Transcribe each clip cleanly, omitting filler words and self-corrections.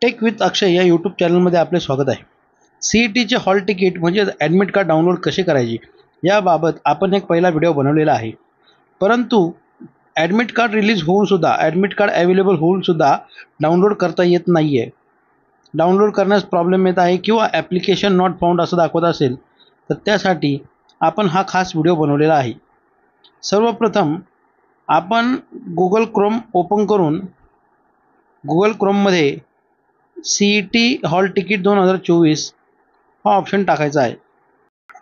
Take with अक्षय या YouTube चॅनलमध्ये आपले स्वागत आहे. CETचे हॉल तिकीट म्हणजे ॲडमिट कार्ड डाउनलोड कसे करायचे याबाबत आपण एक पहिला व्हिडिओ बनवलेला आहे. परंतु ॲडमिट कार्ड रिलीज होऊनसुद्धा ॲडमिट कार्ड अवेलेबल होऊनसुद्धा डाउनलोड करता येत नाही आहे. डाउनलोड करण्यास प्रॉब्लेम येत आहे किंवा ॲप्लिकेशन नॉट फाउंड असं दाखवत असेल तर त्यासाठी आपण हा खास व्हिडिओ बनवलेला आहे. सर्वप्रथम आपण गुगल क्रोम ओपन करून गुगल क्रोममध्ये CET हॉल तिकीट 2024 हा ऑप्शन टाकायचा आहे.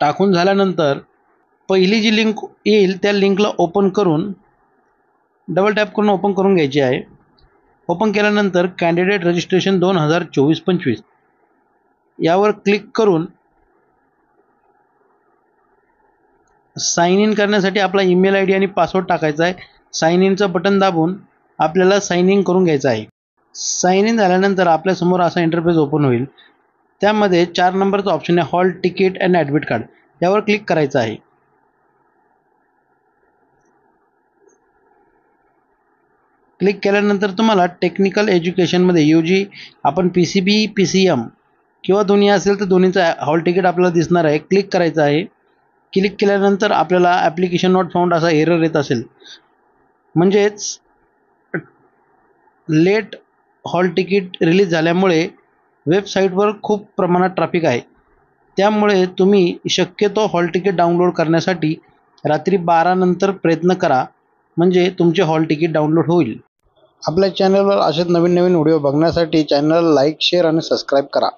टाकून झाल्यानंतर पहिली जी लिंक येईल त्या लिंकला ओपन करून डबल टॅप करून ओपन करून घ्यायची आहे. ओपन केल्यानंतर कॅन्डिडेट रजिस्ट्रेशन 2024-25 यावर क्लिक करून साइन इन करण्यासाठी आपला ईमेल ID आणि पासवर्ड टाकायचा आहे. साइन इनचं बटन दाबून आपल्याला साइन इन करून घ्यायचं आहे. साइन इन झाल्यानंतर आपल्यासमोर असा इंटरफेस ओपन होईल. त्यामध्ये 4 नंबरचा ऑप्शन आहे hall ticket and admit card यावर क्लिक करायचं आहे. क्लिक केल्यानंतर तुम्हाला टेक्निकल एज्युकेशनमध्ये UG आपण PCB PCM किंवा दोन्ही असेल तर दोन्हीचा हॉल तिकीट आपल्याला दिसणार आहे. क्लिक करायचं आहे. क्लिक केल्यानंतर आपल्याला ॲप्लिकेशन नॉट फाउंड असा एरर येत असेल म्हणजेच लेट हॉल तिकीट रिलीज झाल्यामुळे वेबसाईटवर खूप प्रमाणात ट्रॅफिक आहे. त्यामुळे तुम्ही शक्यतो हॉल तिकीट डाउनलोड करण्यासाठी रात्री 12 नंतर प्रयत्न करा म्हणजे तुमचे हॉल तिकीट डाउनलोड होईल. आपल्या चॅनलवर असेच नवीन व्हिडिओ बघण्यासाठी चॅनल लाईक शेअर आणि सबस्क्राईब करा.